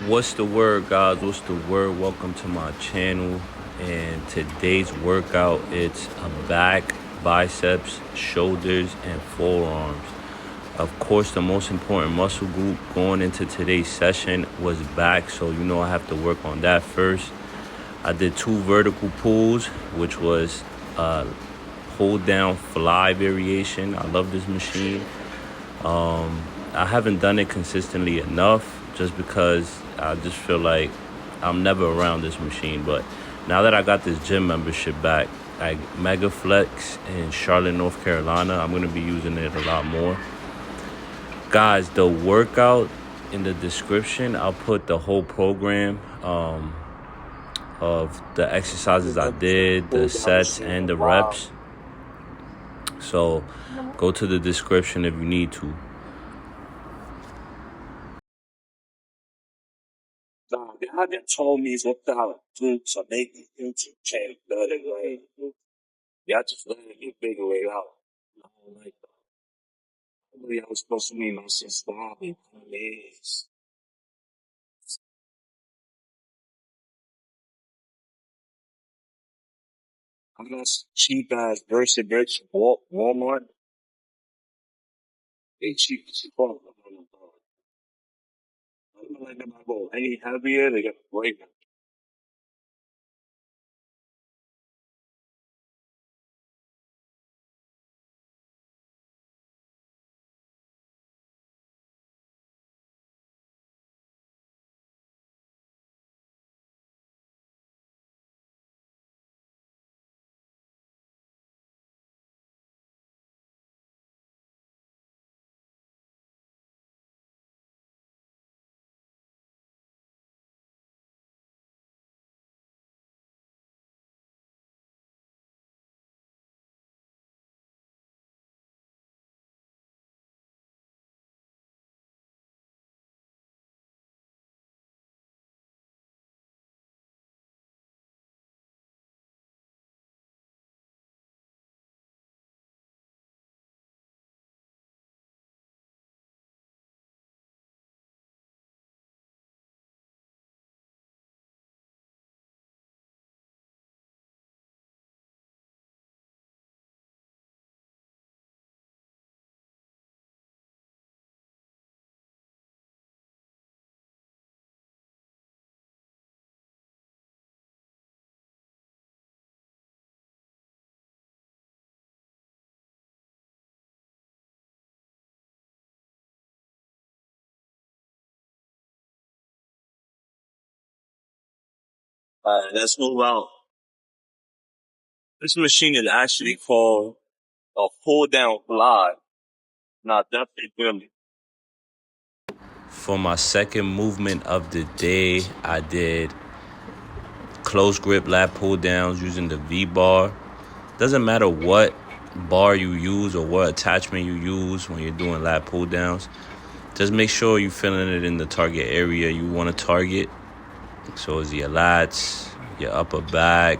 What's the word, guys? What's the word? Welcome to my channel. And today's workout, it's a back, biceps, shoulders, and forearms. Of course, the most important muscle group going into today's session was back, so I have to work on that first. I did 2 vertical pulls, which was a pull down fly variation. I love this machine. I haven't done it consistently enough just because I just feel like I'm never around this machine. But now that I got this gym membership back, like Mega Flex in Charlotte, North Carolina, I'm going to be using it a lot more. Guys, the workout in the description, I'll put the whole program of the exercises I did, the sets, and the reps. So go to the description if you need to. They haven't told me what to make the YouTube channel better, right? Y'all just letting me figure it out. I don't like that. I believe I was supposed to meet my sister Bobby. Is. I got some cheap ass Versa Rich Walmart. They cheap as fuck. I don't like them. I go any heavier, they got break. Let's move out. This machine is actually called a pull down fly. Not definitely really. For my second movement of the day, I did close grip lat pull downs using the V bar. Doesn't matter what bar you use or what attachment you use when you're doing lat pull downs. Just make sure you're feeling it in the target area you want to target. So it's your lats, your upper back,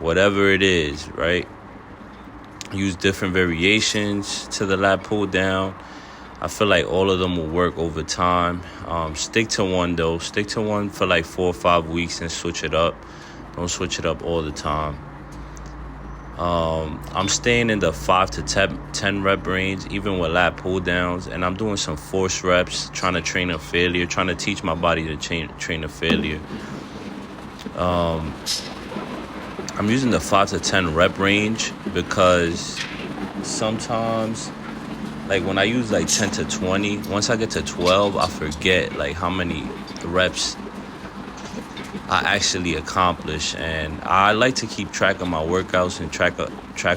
whatever it is, right? Use different variations to the lat pull down. I feel like all of them will work over time. Stick to one though. Stick to one for like 4 or 5 weeks and switch it up. Don't switch it up all the time. I'm staying in the 5 to 10 rep range, even with lat pull downs, and I'm doing some force reps, trying to train a failure, trying to teach my body to train a failure. I'm using the 5 to 10 rep range because sometimes, like when I use like 10 to 20, once I get to 12, I forget like how many reps I actually accomplish. And I like to keep track of my workouts and track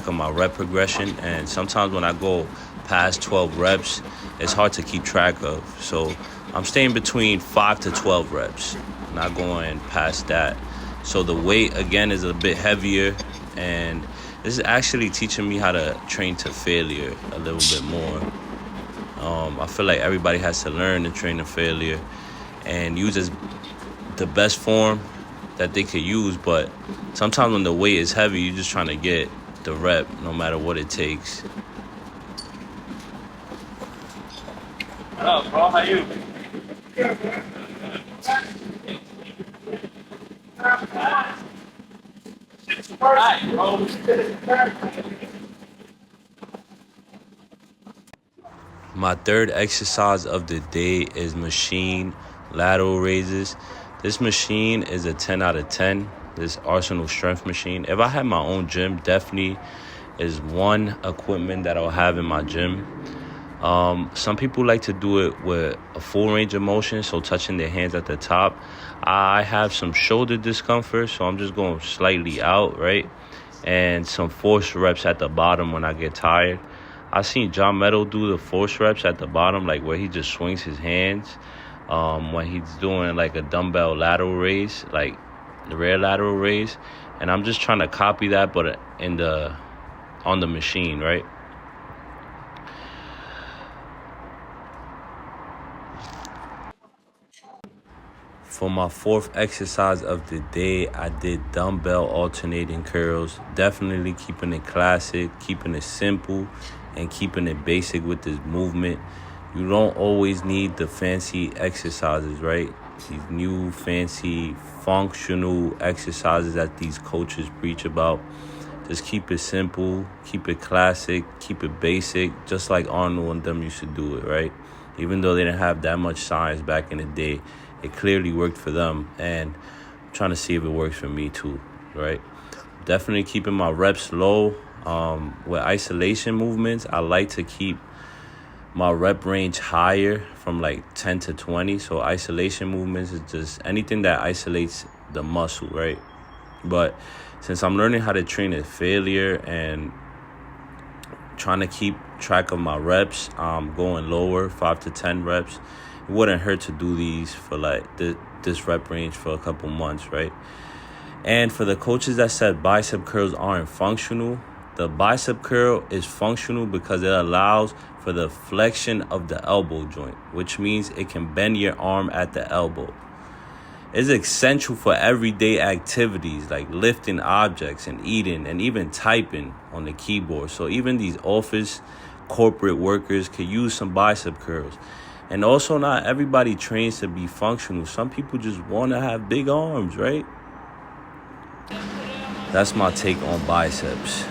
of my rep progression. And sometimes when I go past 12 reps, it's hard to keep track of. So I'm staying between 5 to 12 reps, not going past that. So the weight, again, is a bit heavier, and this is actually teaching me how to train to failure a little bit more. I feel like everybody has to learn to train to failure and use the best form that they could use. But sometimes when the weight is heavy, you're just trying to get the rep no matter what it takes. What up, bro? How you? My third exercise of the day is machine lateral raises. This machine is a 10 out of 10. This Arsenal strength machine. If I had my own gym, definitely is one equipment that I'll have in my gym. Some people like to do it with a full range of motion, so touching their hands at the top. I have some shoulder discomfort, so I'm just going slightly out, right? And some force reps at the bottom when I get tired. I seen John Meadow do the force reps at the bottom, like where he just swings his hands when he's doing like a dumbbell lateral raise, like the rear lateral raise. And I'm just trying to copy that, but on the machine, right? For my fourth exercise of the day, I did dumbbell alternating curls. Definitely keeping it classic, keeping it simple, and keeping it basic with this movement. You don't always need the fancy exercises, right? These new fancy functional exercises that these coaches preach about. Just keep it simple, keep it classic, keep it basic, just like Arnold and them used to do it, right? Even though they didn't have that much science back in the day, it clearly worked for them, and I'm trying to see if it works for me too, right? Definitely keeping my reps low. With isolation movements, I like to keep my rep range higher from like 10 to 20. So isolation movements is just anything that isolates the muscle, right? But since I'm learning how to train at failure and trying to keep track of my reps, I'm going lower, 5 to 10 reps. It wouldn't hurt to do these for like this rep range for a couple months, right? And for the coaches that said bicep curls aren't functional, the bicep curl is functional because it allows for the flexion of the elbow joint, which means it can bend your arm at the elbow. It's essential for everyday activities like lifting objects and eating and even typing on the keyboard. So even these office corporate workers could use some bicep curls. And also, not everybody trains to be functional. Some people just want to have big arms, right? That's my take on biceps.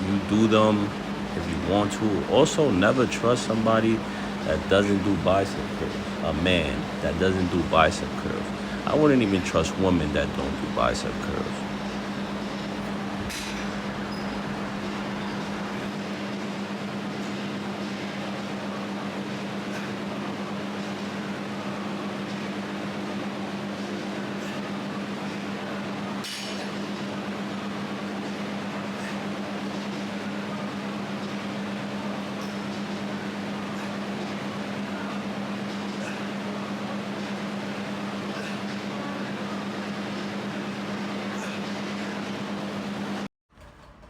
You do them if you want to. Also, never trust somebody that doesn't do bicep curls. A man that doesn't do bicep curls. I wouldn't even trust women that don't do bicep curls.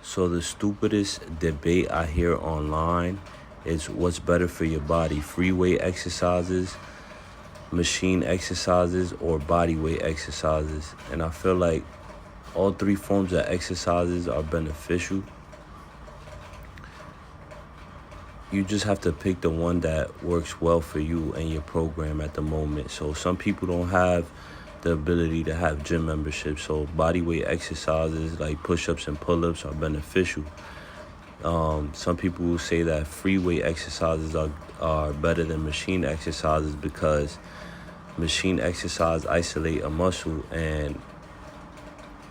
So the stupidest debate I hear online is what's better for your body, free weight exercises, machine exercises, or body weight exercises. And I feel like all three forms of exercises are beneficial. You just have to pick the one that works well for you and your program at the moment. So some people don't have the ability to have gym memberships, so body weight exercises like push-ups and pull-ups are beneficial. Some people will say that free weight exercises are better than machine exercises because machine exercise isolate a muscle and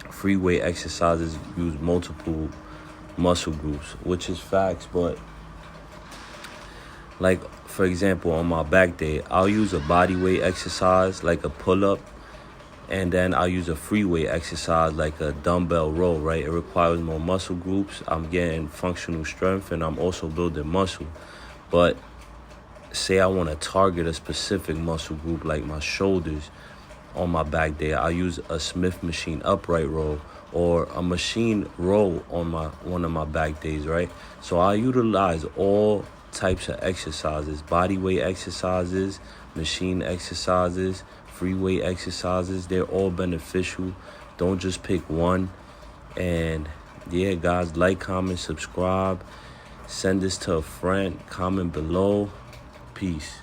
free weight exercises use multiple muscle groups, which is facts. But like, for example, on my back day, I'll use a body weight exercise like a pull-up, and then I'll use a free weight exercise like a dumbbell row, right? It requires more muscle groups. I'm getting functional strength and I'm also building muscle. But say I want to target a specific muscle group like my shoulders on my back day, I'll use a Smith machine upright row or a machine row on one of my back days, right? So I utilize all types of exercises, body weight exercises, machine exercises, free weight exercises. They're all beneficial. Don't just pick one. And yeah, guys, like, comment, subscribe, send this to a friend, comment below. Peace.